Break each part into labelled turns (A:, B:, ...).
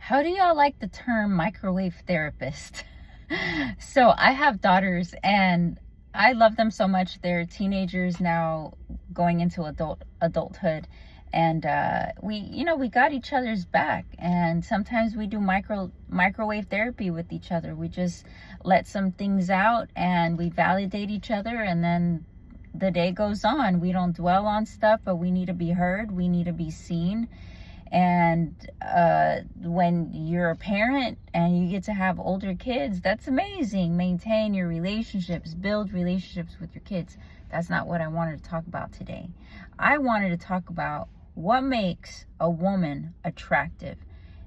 A: How do y'all like the term microwave therapist? So I have daughters and I love them so much. They're teenagers now going into adulthood. And we got each other's back. And sometimes we do microwave therapy with each other. We just let some things out and we validate each other, and then the day goes on. We don't dwell on stuff, but we need to be heard. We need to be seen. And when you're a parent and you get to have older kids, that's amazing. Maintain your relationships, build relationships with your kids. That's not what I wanted to talk about today. I wanted to talk about what makes a woman attractive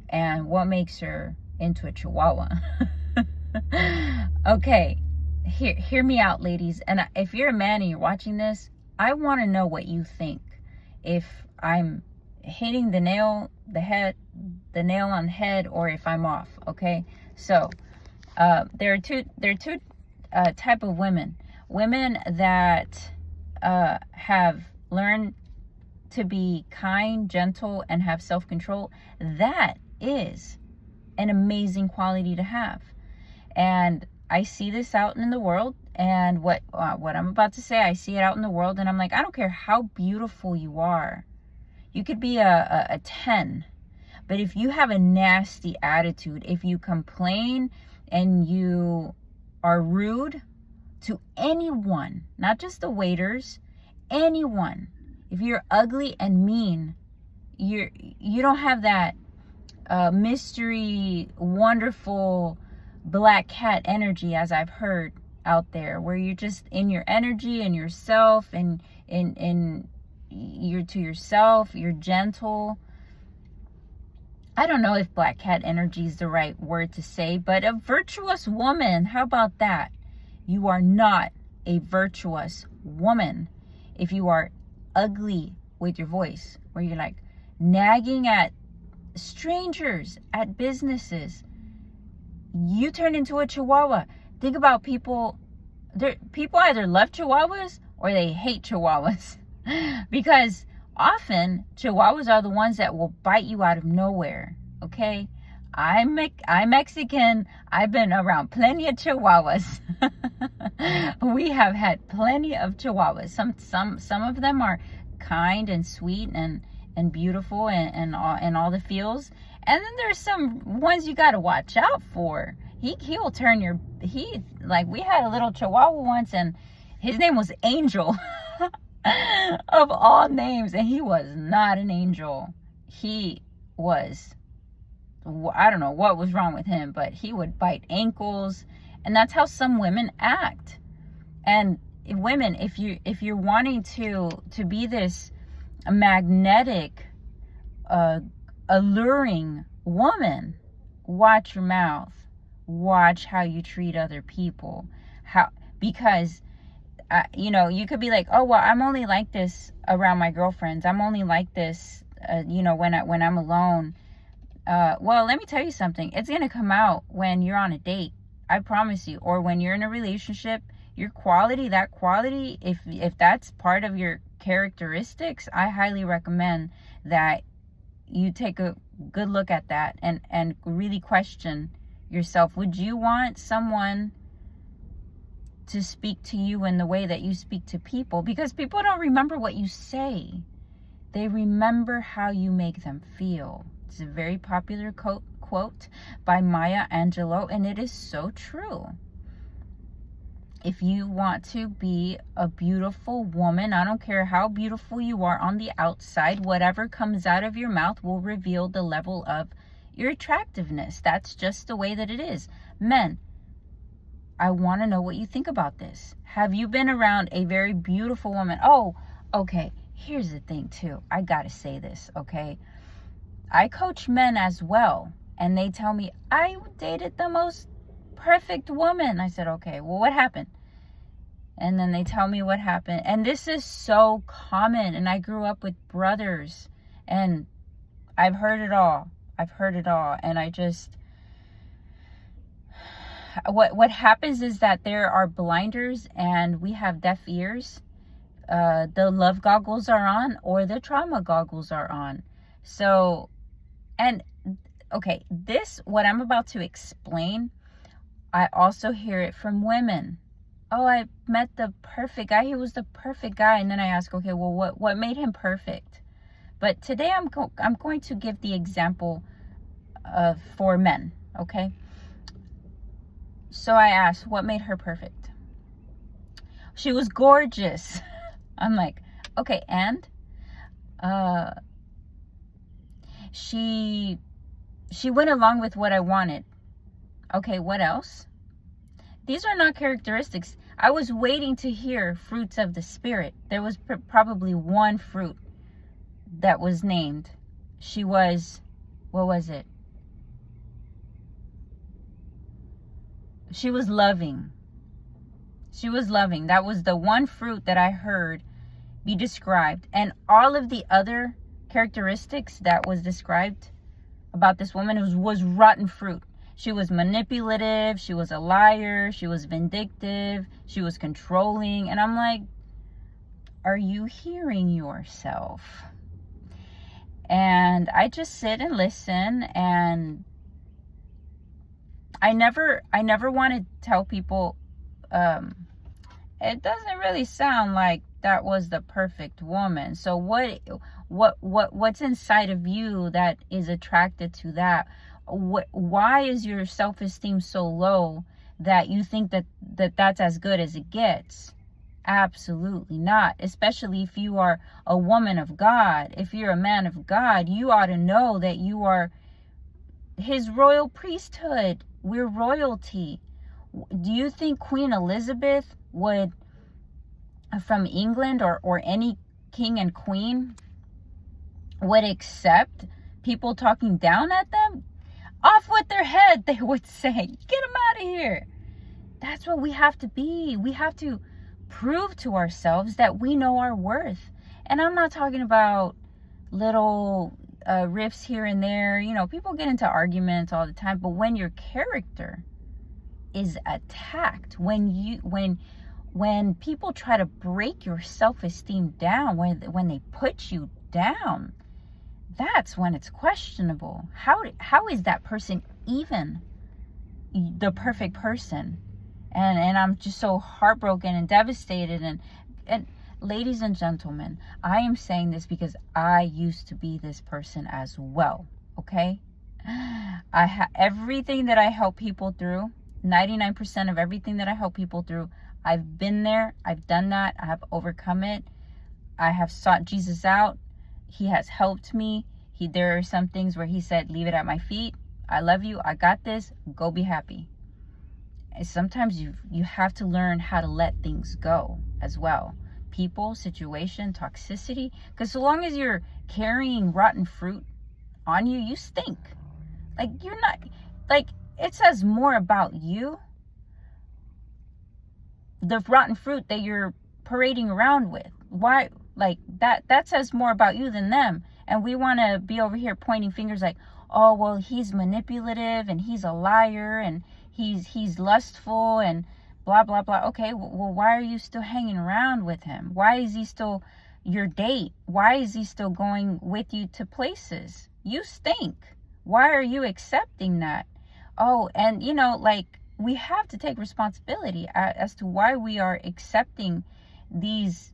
A: and what makes her into a chihuahua. Okay, hear me out, ladies. And if you're a man and you're watching this, I want to know what you think. If I'm hitting the nail on the head, or if I'm off. Okay, so there are two type of women that have learned to be kind, gentle, and have self-control. That is an amazing quality to have, and I see this out in the world. And what I'm about to say, I see it out in the world, and I'm like, I don't care how beautiful you are. You could be a 10, but if you have a nasty attitude, if you complain and you are rude to anyone, not just the waiters, anyone, if you're ugly and mean, you don't have that mystery, wonderful black cat energy, as I've heard out there, where you're just in your energy and yourself, and you're to yourself, you're gentle. I don't know if black cat energy is the right word to say, but a virtuous woman, how about that? You are not a virtuous woman if you are ugly with your voice, where you're like nagging at strangers, at businesses. You turn into a chihuahua. Think about people. People either love chihuahuas or they hate chihuahuas. Because often chihuahuas are the ones that will bite you out of nowhere. Okay, I'm Mexican. I've been around plenty of chihuahuas. We have had plenty of chihuahuas. Some of them are kind and sweet and beautiful and all the feels. And then there's some ones you got to watch out for. He'll turn like we had a little chihuahua once, and his name was Angel. Of all names, and he was not an angel. He was, I don't know what was wrong with him, but he would bite ankles, and that's how some women act. And women, if you're wanting to be this magnetic, alluring woman, watch your mouth, watch how you treat other people, because you could be like, oh, well, I'm only like this around my girlfriends. I'm only like this, when I'm alone. Well, let me tell you something. It's going to come out when you're on a date. I promise you. Or when you're in a relationship, that quality, if that's part of your characteristics, I highly recommend that you take a good look at that and really question yourself. Would you want someone to speak to you in the way that you speak to people? Because people don't remember what you say. They remember how you make them feel. It's a very popular quote by Maya Angelou, and it is so true. If you want to be a beautiful woman, I don't care how beautiful you are on the outside, whatever comes out of your mouth will reveal the level of your attractiveness. That's just the way that it is. Men, I want to know what you think about this. Have you been around a very beautiful woman? Oh, okay. Here's the thing too. I got to say this, okay? I coach men as well, and they tell me, I dated the most perfect woman. I said, okay, well, what happened? And then they tell me what happened. And this is so common. And I grew up with brothers, and I've heard it all. And I just, what happens is that there are blinders and we have deaf ears. The love goggles are on, or the trauma goggles are on. So, and okay, what I'm about to explain, I also hear it from women. Oh, I met the perfect guy. He was the perfect guy. And then I ask, okay, well, what made him perfect? But today I'm going to give the example of for men, okay? So I asked, what made her perfect? She was gorgeous. I'm like, okay, and she went along with what I wanted. Okay, what else? These are not characteristics. I was waiting to hear fruits of the Spirit. There was probably one fruit that was named. She was, what was it? She was loving. She was loving. That was the one fruit that I heard be described. And all of the other characteristics that was described about this woman was rotten fruit. She was manipulative. She was a liar. She was vindictive. She was controlling. And I'm like, are you hearing yourself? And I just sit and listen, and I never want to tell people, it doesn't really sound like that was the perfect woman. So what's inside of you that is attracted to that? Why is your self-esteem so low that you think that's as good as it gets? Absolutely not. Especially if you are a woman of God. If you're a man of God, you ought to know that you are his royal priesthood. We're royalty. Do you think Queen Elizabeth would, from England, or any king and queen, would accept people talking down at them? Off with their head, they would say. Get them out of here. That's what we have to be. We have to prove to ourselves that we know our worth. And I'm not talking about little riffs here and there. You know, people get into arguments all the time. But when your character is attacked, when people try to break your self-esteem down, when they put you down, that's when it's questionable. How is that person even the perfect person? And I'm just so heartbroken and devastated. And ladies and gentlemen, I am saying this because I used to be this person as well. Okay, everything that I help people through, 99% of everything that I help people through, I've been there. I've done that. I have overcome it. I have sought Jesus out. He has helped me. There are some things where he said, leave it at my feet. I love you. I got this. Go be happy. And sometimes you have to learn how to let things go as well. People, situation, toxicity. Because so long as you're carrying rotten fruit on you, you stink. Like, you're not, like, it says more about you, the rotten fruit that you're parading around with. Why? Like, that says more about you than them. And we want to be over here pointing fingers like, oh, well, he's manipulative and he's a liar and he's lustful and blah, blah, blah. Okay, well, why are you still hanging around with him? Why is he still your date? Why is he still going with you to places? You stink. Why are you accepting that? Oh, and you know, like, we have to take responsibility as to why we are accepting this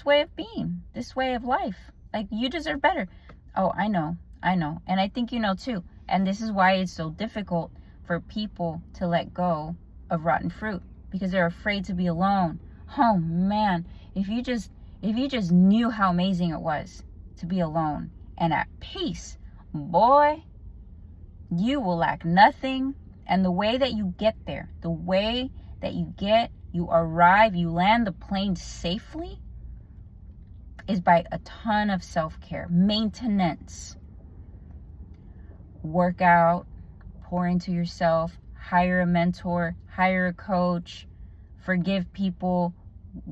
A: way of being, this way of life. Like, you deserve better. Oh, I know. And I think you know too. And this is why it's so difficult for people to let go of rotten fruit, because they're afraid to be alone. Oh man, if you just knew how amazing it was to be alone and at peace, boy, you will lack nothing. And the way that you get there, you arrive, you land the plane safely, is by a ton of self-care, maintenance. Work out, pour into yourself, hire a mentor, hire a coach, forgive people,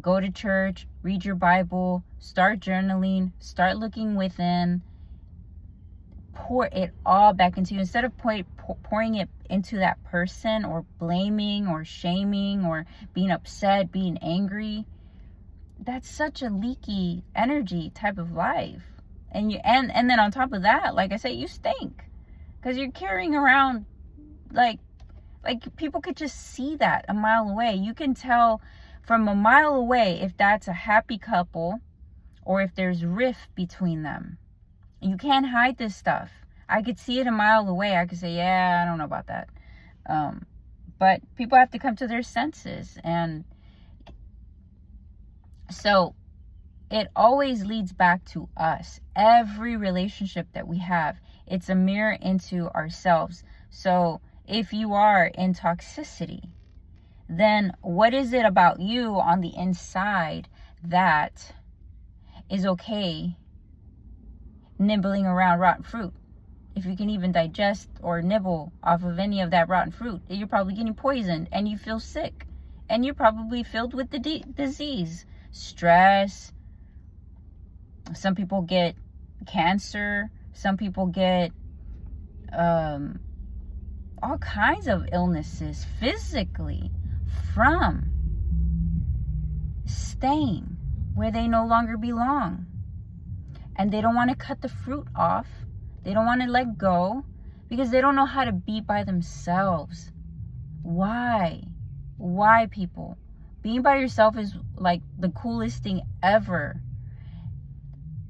A: go to church, read your Bible, start journaling, start looking within. Pour it all back into you. Instead of pouring it into that person, or blaming or shaming or being upset, being angry. That's such a leaky energy type of life. And then on top of that, like I said, you stink. Because you're carrying around, like people could just see that a mile away. You can tell from a mile away if that's a happy couple or if there's rift between them. You can't hide this stuff. I could see it a mile away. I could say, yeah, I don't know about that. But people have to come to their senses. And so it always leads back to us. Every relationship that we have, it's a mirror into ourselves. So if you are in toxicity, then what is it about you on the inside that is okay nibbling around rotten fruit? If you can even digest or nibble off of any of that rotten fruit, you're probably getting poisoned and you feel sick. And you're probably filled with the disease, stress. Some people get cancer. Some people get all kinds of illnesses physically from staying where they no longer belong. And they don't want to cut the fruit off. They don't want to let go because they don't know how to be by themselves. Why? Why, people? Being by yourself is like the coolest thing ever.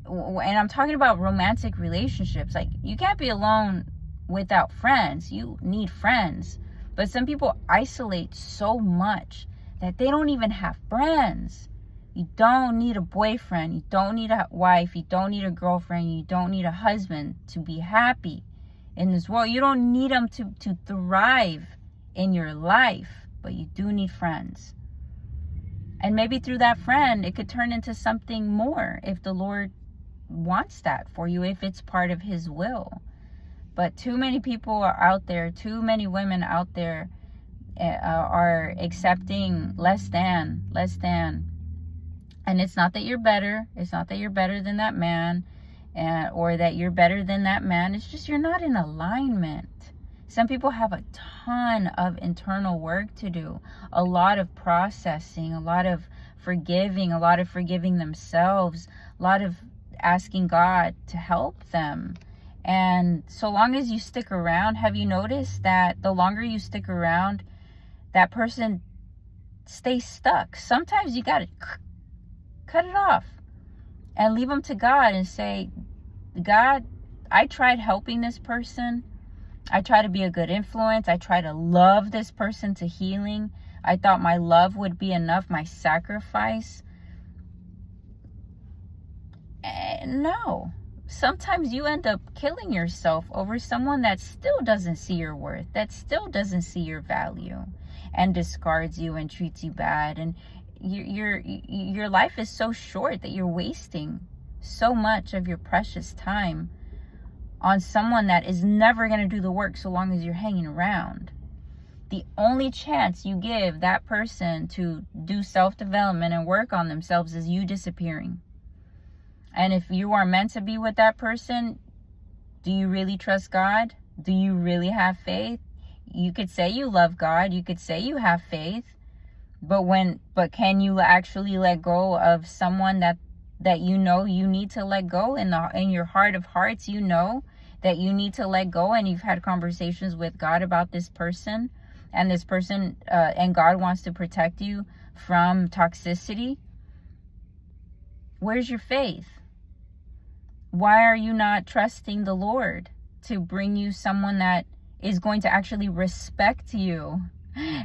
A: And I'm talking about romantic relationships. Like, you can't be alone without friends. You need friends. But some people isolate so much that they don't even have friends. You don't need a boyfriend. You don't need a wife. You don't need a girlfriend. You don't need a husband to be happy in this world. You don't need them to thrive in your life. But you do need friends. And maybe through that friend, it could turn into something more if the Lord wants that for you, if it's part of His will. But too many people are out there, too many women out there are accepting less than. And it's not that you're better. It's not that you're better than that man or that you're better than that man. It's just you're not in alignment. Some people have a ton of internal work to do, a lot of processing, a lot of forgiving themselves, a lot of asking God to help them. And so long as you stick around, have you noticed that the longer you stick around, that person stays stuck? Sometimes you got to cut it off and leave them to God and say, God, I tried helping this person. I try to be a good influence. I try to love this person to healing. I thought my love would be enough, my sacrifice. And no. Sometimes you end up killing yourself over someone that still doesn't see your worth, that still doesn't see your value, and discards you and treats you bad. And your life is so short that you're wasting so much of your precious time on someone that is never going to do the work so long as you're hanging around. The only chance you give that person to do self-development and work on themselves is you disappearing. And if you are meant to be with that person, do you really trust God? Do you really have faith? You could say you love God. You could say you have faith. But can you actually let go of someone that you know you need to let go in your heart of hearts? You know that you need to let go, and you've had conversations with God about this person, and this person and God wants to protect you from toxicity. Where's your faith? Why are you not trusting the Lord to bring you someone that is going to actually respect you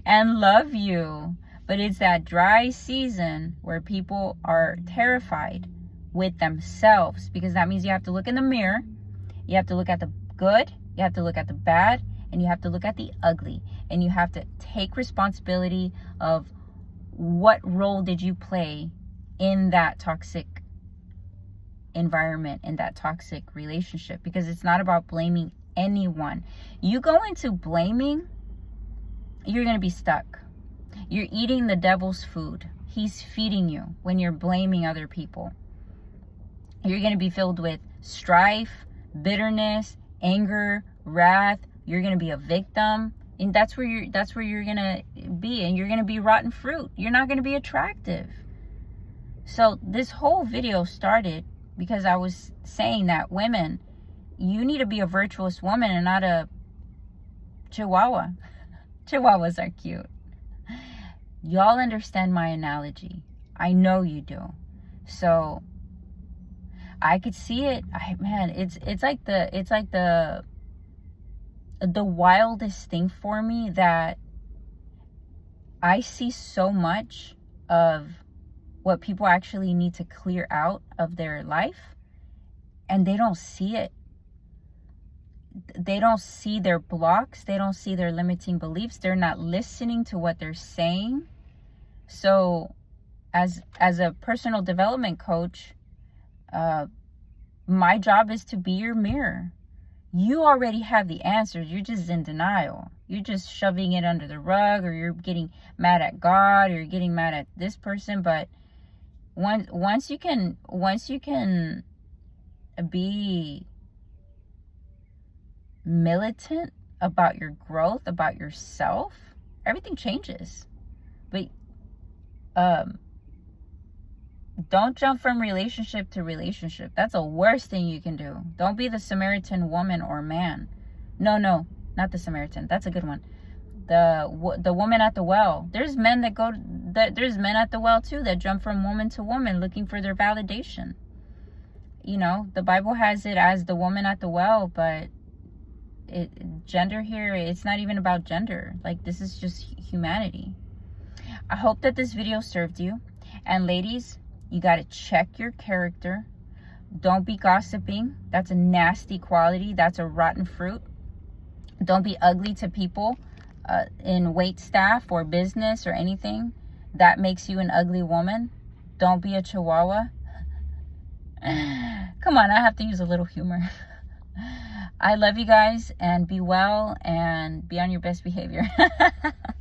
A: and love you? But it's that dry season where people are terrified with themselves, because that means you have to look in the mirror. You have to look at the good, you have to look at the bad, and you have to look at the ugly. And you have to take responsibility of what role did you play in that toxic environment, in that toxic relationship. Because it's not about blaming anyone. You go into blaming, you're going to be stuck. You're eating the devil's food. He's feeding you when you're blaming other people. You're going to be filled with strife, bitterness, anger, wrath. You're going to be a victim. And that's where you're going to be. And you're going to be rotten fruit. You're not going to be attractive. So this whole video started because I was saying that women, you need to be a virtuous woman and not a chihuahua. Chihuahuas are cute. Y'all understand my analogy. I know you do. So I could see it. It's like the wildest thing for me that I see so much of what people actually need to clear out of their life, and they don't see it. They don't see their blocks. They don't see their limiting beliefs. They're not listening to what they're saying. So as a personal development coach, my job is to be your mirror. You already have the answers. You're just in denial. You're just shoving it under the rug, or you're getting mad at God, or you're getting mad at this person. But once you can be militant about your growth, about yourself, everything changes. But don't jump from relationship to relationship. That's the worst thing you can do. Don't be the Samaritan woman or man. No, not the Samaritan. That's a good one. The woman at the well. There's men there's men at the well too that jump from woman to woman looking for their validation. You know, the Bible has it as the woman at the well, but gender here, it's not even about gender. Like, this is just humanity. I hope that this video served you. And ladies, you got to check your character. Don't be gossiping. That's a nasty quality. That's a rotten fruit. Don't be ugly to people in wait staff or business or anything. That makes you an ugly woman. Don't be a chihuahua. Come on, I have to use a little humor. I love you guys, and be well and be on your best behavior.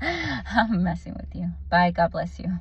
A: I'm messing with you. Bye. God bless you.